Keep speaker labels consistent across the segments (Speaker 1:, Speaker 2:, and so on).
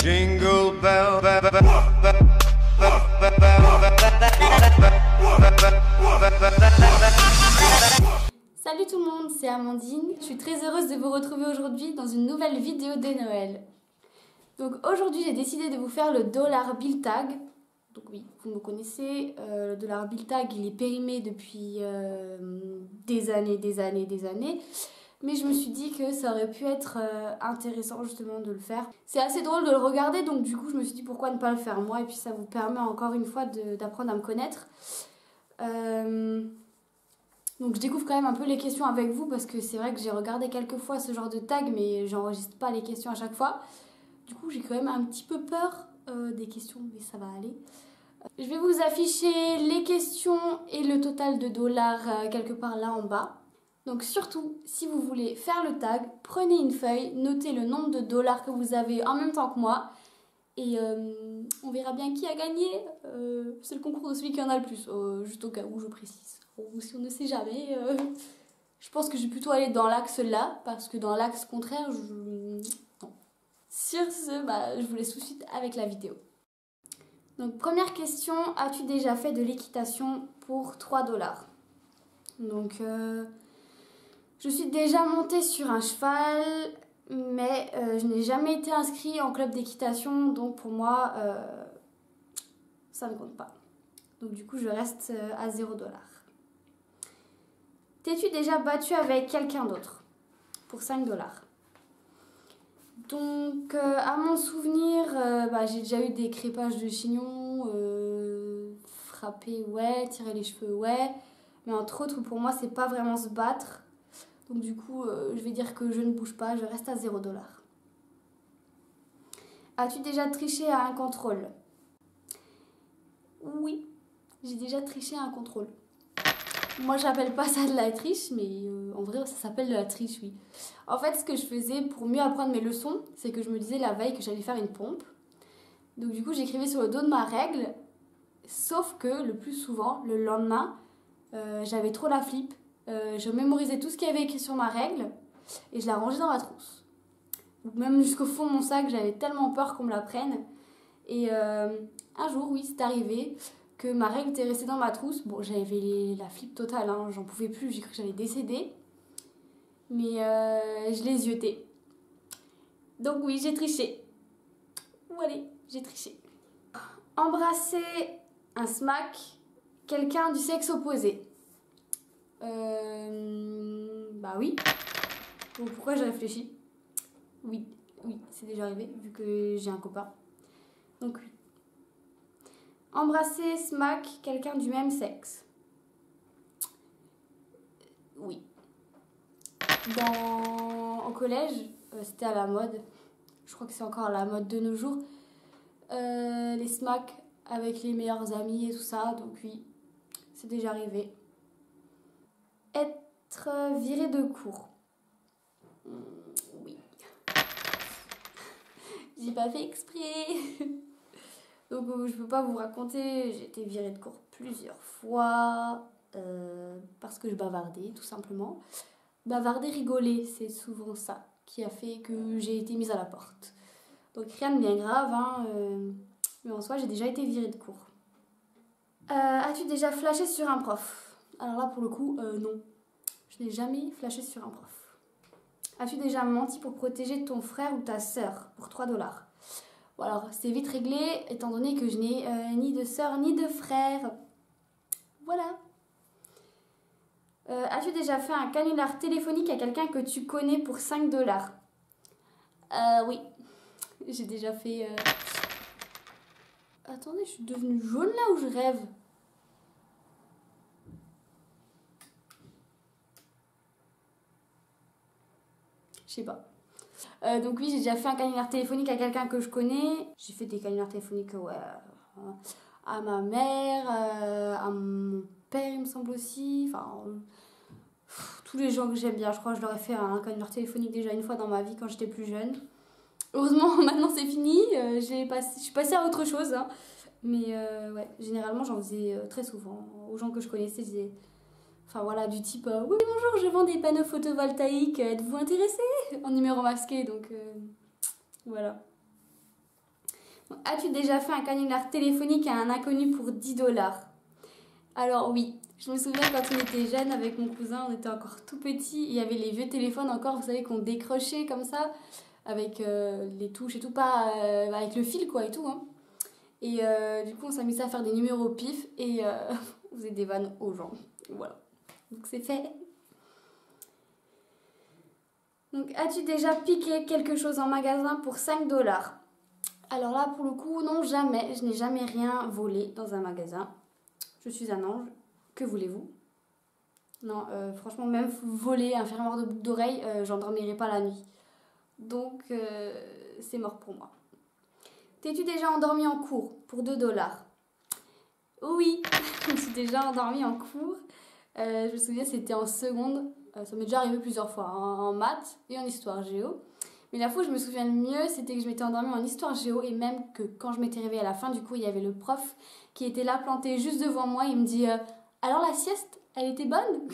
Speaker 1: Jingle bell.
Speaker 2: Salut tout le monde, c'est Amandine. Je suis très heureuse de vous retrouver aujourd'hui dans une nouvelle vidéo de Noël. Donc aujourd'hui j'ai décidé de vous faire le dollar bill tag. Donc oui, vous me connaissez, le dollar bill tag il est périmé depuis des années. Mais je me suis dit que ça aurait pu être intéressant justement de le faire. C'est assez drôle de le regarder, donc du coup je me suis dit pourquoi ne pas le faire moi. Et puis ça vous permet encore une fois d'apprendre à me connaître. Donc je découvre quand même un peu les questions avec vous parce que c'est vrai que j'ai regardé quelques fois ce genre de tag mais j'enregistre pas les questions à chaque fois. Du coup j'ai quand même un petit peu peur des questions mais ça va aller. Je vais vous afficher les questions et le total de dollars quelque part là en bas. Donc surtout si vous voulez faire le tag, prenez une feuille, notez le nombre de dollars que vous avez en même temps que moi. Et on verra bien qui a gagné. C'est le concours de celui qui en a le plus, juste au cas où je précise. Ou si on ne sait jamais, je pense que je vais plutôt aller dans l'axe là, parce que dans l'axe contraire, non. Sur ce, je vous laisse tout de suite avec la vidéo. Donc première question, as-tu déjà fait de l'équitation pour 3 dollars? Donc je suis déjà montée sur un cheval, mais je n'ai jamais été inscrite en club d'équitation, donc pour moi, ça ne compte pas. Donc du coup, je reste à 0 $. T'es-tu déjà battu avec quelqu'un d'autre pour 5 $? Donc, à mon souvenir, j'ai déjà eu des crépages de chignon, frapper, ouais, tirer les cheveux, ouais. Mais entre autres, pour moi, c'est pas vraiment se battre. Donc du coup, je vais dire que je ne bouge pas, je reste à 0 $. As-tu déjà triché à un contrôle? Oui, j'ai déjà triché à un contrôle. Moi, j'appelle pas ça de la triche, mais en vrai, ça s'appelle de la triche, oui. En fait, ce que je faisais pour mieux apprendre mes leçons, c'est que je me disais la veille que j'allais faire une pompe. Donc du coup, j'écrivais sur le dos de ma règle, sauf que le plus souvent, le lendemain, j'avais trop la flip. Je mémorisais tout ce qu'il y avait écrit sur ma règle et je la rangeais dans ma trousse. Même jusqu'au fond de mon sac, j'avais tellement peur qu'on me la prenne. Et un jour, oui, c'est arrivé que ma règle était restée dans ma trousse. Bon, j'avais la flip totale, hein, j'en pouvais plus, j'ai cru que j'allais décéder. Mais je l'ai zioté. Donc oui, j'ai triché. Allez, j'ai triché. Embrasser un smack, quelqu'un du sexe opposé. Oui. Pourquoi je réfléchis? Oui, c'est déjà arrivé, vu que j'ai un copain. Donc oui. Embrasser, smack, quelqu'un du même sexe. Oui. Au collège, c'était à la mode. Je crois que c'est encore à la mode de nos jours. Les smacks avec les meilleurs amis et tout ça. Donc oui, c'est déjà arrivé. Être viré de cours. Oui. J'ai pas fait exprès. Donc je peux pas vous raconter, j'ai été virée de cours plusieurs fois parce que je bavardais tout simplement. Bavarder, rigoler, c'est souvent ça qui a fait que j'ai été mise à la porte. Donc rien de bien grave, hein, mais en soi j'ai déjà été virée de cours. As-tu déjà flashé sur un prof? Alors là pour le coup, non. Je n'ai jamais flashé sur un prof. As-tu déjà menti pour protéger ton frère ou ta sœur pour 3 $? Bon alors c'est vite réglé étant donné que je n'ai ni de sœur ni de frère. Voilà. As-tu déjà fait un canular téléphonique à quelqu'un que tu connais pour 5 $? Oui. J'ai déjà fait... Attendez, je suis devenue jaune là ou je rêve? Je sais pas. Donc oui, j'ai déjà fait un canular téléphonique à quelqu'un que je connais. J'ai fait des canulars téléphoniques à ma mère, à mon père il me semble aussi. Enfin, tous les gens que j'aime bien. Je crois que je leur ai fait un canular téléphonique déjà une fois dans ma vie quand j'étais plus jeune. Heureusement, maintenant c'est fini. Je suis passée à autre chose. Hein. Mais ouais, généralement j'en faisais très souvent. Aux gens que je connaissais, je disais Enfin voilà, du type oui bonjour, je vends des panneaux photovoltaïques, êtes-vous intéressé? En numéro masqué, donc voilà. As-tu déjà fait un canular téléphonique à un inconnu pour 10 $? Alors oui, je me souviens quand on était jeune avec mon cousin, on était encore tout petit, il y avait les vieux téléphones encore, vous savez, qu'on décrochait comme ça, avec les touches et tout, pas avec le fil quoi et tout. Hein. Et du coup on s'amusait à faire des numéros au pif et on faisait des vannes aux gens. Voilà, donc c'est fait. Donc as-tu déjà piqué quelque chose en magasin pour 5 $? Alors là pour le coup, non jamais, je n'ai jamais rien volé dans un magasin. Je suis un ange, que voulez-vous? Non, franchement, même voler un fermoir de boucle d'oreille, j'en dormirai pas la nuit. Donc, c'est mort pour moi. T'es-tu déjà endormi en cours pour 2 $? Oui, je me suis déjà endormie en cours. Je me souviens, c'était en seconde. Ça m'est déjà arrivé plusieurs fois, hein, en maths et en histoire géo. Mais la fois où je me souviens le mieux, c'était que je m'étais endormie en histoire géo et même que quand je m'étais réveillée à la fin du cours, il y avait le prof qui était là planté juste devant moi. Il me dit alors la sieste, elle était bonne?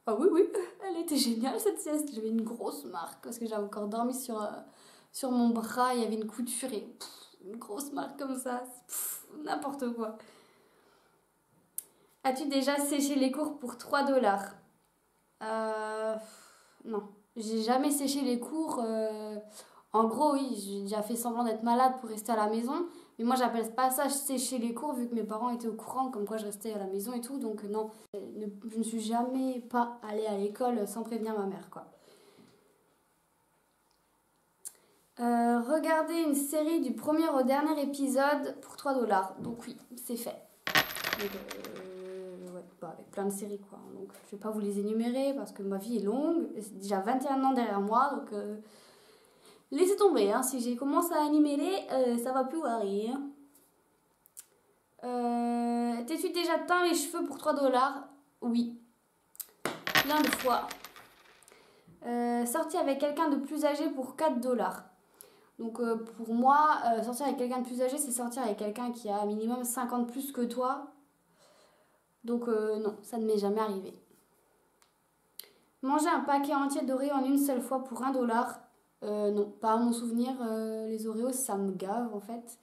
Speaker 2: Ah oui, oui, elle était géniale cette sieste. J'avais une grosse marque parce que j'avais encore dormi sur mon bras. Il y avait une couture et une grosse marque comme ça. N'importe quoi. As-tu déjà séché les cours pour 3 $? Non. J'ai jamais séché les cours. En gros, oui, j'ai déjà fait semblant d'être malade pour rester à la maison. Mais moi, j'appelle pas ça sécher les cours vu que mes parents étaient au courant comme quoi je restais à la maison et tout. Donc non, je ne suis jamais pas allée à l'école sans prévenir ma mère, quoi. Regardez une série du premier au dernier épisode pour 3 $. Donc oui, c'est fait. Donc, ouais, bah, avec plein de séries, quoi. Donc je vais pas vous les énumérer parce que ma vie est longue. C'est déjà 21 ans derrière moi, donc laissez tomber. Hein. Si j'ai commencé à énumérer, ça va plus arriver. T'es-tu déjà teint les cheveux pour 3 $? Oui. Plein de fois. Sortir avec quelqu'un de plus âgé pour 4 $. Donc pour moi, sortir avec quelqu'un de plus âgé, c'est sortir avec quelqu'un qui a minimum 50 plus que toi. Donc non, ça ne m'est jamais arrivé. Manger un paquet entier d'Oreos en une seule fois pour 1 $. Non, pas à mon souvenir. Les Oreos, ça me gave en fait.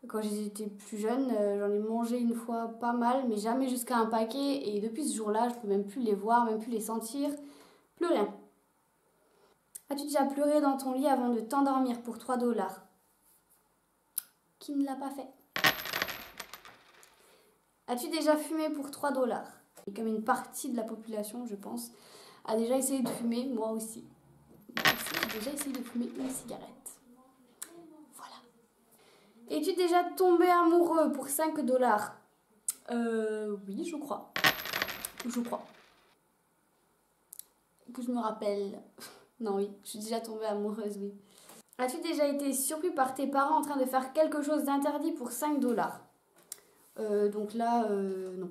Speaker 2: Quand j'étais plus jeune, j'en ai mangé une fois pas mal, mais jamais jusqu'à un paquet. Et depuis ce jour-là, je peux même plus les voir, même plus les sentir. Plus rien. As-tu déjà pleuré dans ton lit avant de t'endormir pour 3 $? Qui ne l'a pas fait? As-tu déjà fumé pour 3 $? Et comme une partie de la population, je pense, a déjà essayé de fumer, moi aussi. Moi aussi, j'ai déjà essayé de fumer une cigarette. Es-tu déjà tombé amoureux pour 5 $? Oui, je crois. Je crois. Que je me rappelle. Non, oui, je suis déjà tombée amoureuse, oui. As-tu déjà été surpris par tes parents en train de faire quelque chose d'interdit pour 5 $? Donc là, non.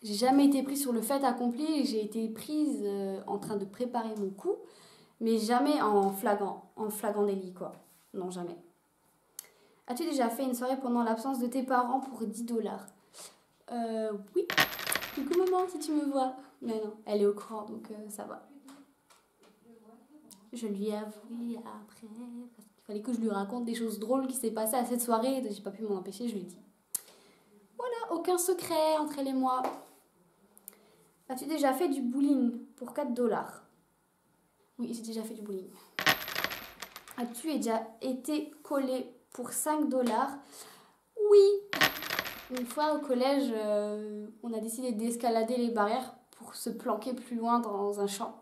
Speaker 2: J'ai jamais été prise sur le fait accompli. J'ai été prise en train de préparer mon coup, mais jamais en flagrant délit, quoi. Non, jamais. As-tu déjà fait une soirée pendant l'absence de tes parents pour 10 $? Oui. Coucou maman, si tu me vois. Mais non, elle est au courant, donc ça va. Je lui ai avoué après, parce qu'il fallait que je lui raconte des choses drôles qui s'est passées à cette soirée, et j'ai pas pu m'en empêcher, je lui ai dit. Voilà, aucun secret entre elle et moi. As-tu déjà fait du bowling pour 4 $? Oui, j'ai déjà fait du bowling. As-tu déjà été collé pour 5 $? Oui. Une fois au collège, on a décidé d'escalader les barrières pour se planquer plus loin dans un champ.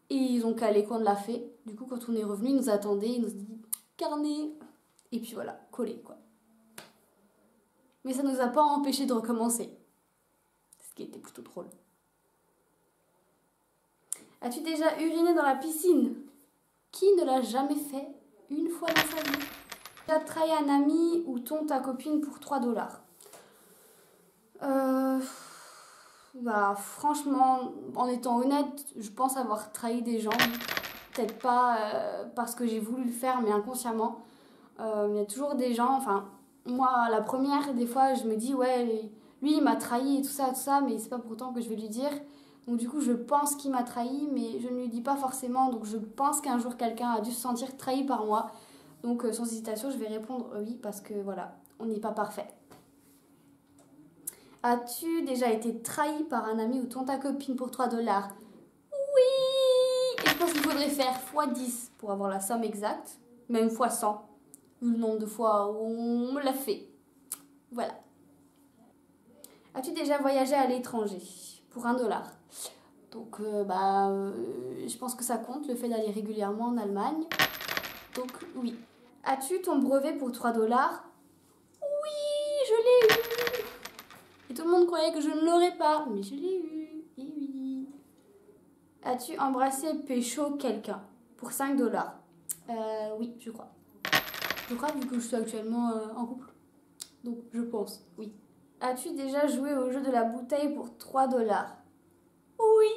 Speaker 2: Et ils ont calé qu'on l'a fait. Du coup, quand on est revenu, ils nous attendaient, ils nous ont dit carnet. Et puis voilà, collé quoi. Mais ça nous a pas empêché de recommencer. Ce qui était plutôt drôle. As-tu déjà uriné dans la piscine? Qui ne l'a jamais fait une fois dans sa vie? As-tu trahi un ami ou ta copine pour 3 $? Bah, franchement, en étant honnête, je pense avoir trahi des gens. Peut-être pas parce que j'ai voulu le faire, mais inconsciemment. Il y a toujours des gens, enfin, moi, la première, des fois, je me dis, ouais, lui il m'a trahi et tout ça, mais c'est pas pour autant que je vais lui dire. Donc du coup je pense qu'il m'a trahi, mais je ne lui dis pas forcément, donc je pense qu'un jour quelqu'un a dû se sentir trahi par moi. Donc sans hésitation je vais répondre oui, parce que voilà, on n'est pas parfait. As-tu déjà été trahi par un ami ou ta copine pour 3 $? Oui. Et je pense qu'il faudrait faire x10 pour avoir la somme exacte, même x100, vu le nombre de fois où on me l'a fait. Voilà. As-tu déjà voyagé à l'étranger pour 1 $? Donc, je pense que ça compte, le fait d'aller régulièrement en Allemagne. Donc, oui. As-tu ton brevet pour 3 $? Oui, je l'ai eu. Et tout le monde croyait que je ne l'aurais pas, mais je l'ai eu. Et oui. As-tu embrassé pécho quelqu'un pour 5 $? Oui, je crois. Je crois vu que je suis actuellement en couple. Donc, je pense, oui. As-tu déjà joué au jeu de la bouteille pour 3 $? Oui.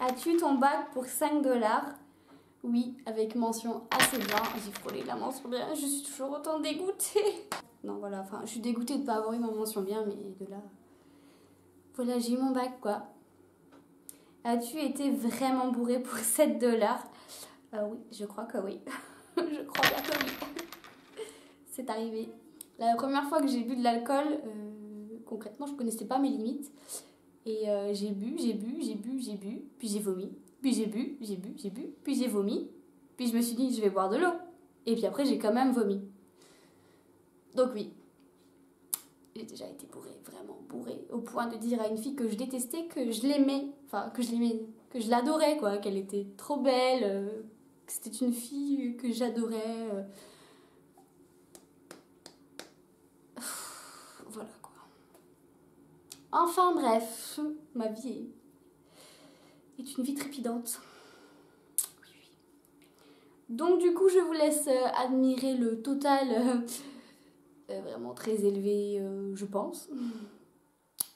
Speaker 2: As-tu ton bac pour 5 $? Oui, avec mention assez bien. J'ai frôlé la mention bien. Je suis toujours autant dégoûtée. Non, voilà, enfin, je suis dégoûtée de ne pas avoir eu ma mention bien, mais de là... Voilà, j'ai eu mon bac, quoi. As-tu été vraiment bourré pour 7 $? Oui, je crois que oui. Je crois bien que oui. C'est arrivé. La première fois que j'ai bu de l'alcool, concrètement, je ne connaissais pas mes limites. Et j'ai bu, puis j'ai vomi. Puis j'ai bu, puis j'ai vomi. Puis je me suis dit, je vais boire de l'eau. Et puis après, j'ai quand même vomi. Donc oui, j'ai déjà été bourrée, vraiment bourrée, au point de dire à une fille que je détestais, que je l'aimais. Enfin, que je l'adorais, quoi. Qu'elle était trop belle, que c'était une fille que j'adorais. Voilà, quoi. Enfin bref, ma vie est une vie trépidante. Oui. Donc du coup, je vous laisse admirer le total vraiment très élevé, je pense.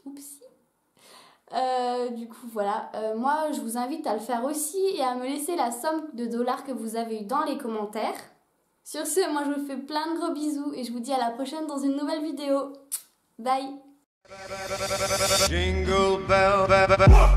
Speaker 2: Oupsie. Du coup, voilà. Moi, je vous invite à le faire aussi et à me laisser la somme de $ que vous avez eu dans les commentaires. Sur ce, moi, je vous fais plein de gros bisous et je vous dis à la prochaine dans une nouvelle vidéo. Bye. Jingle bell, bell, bell.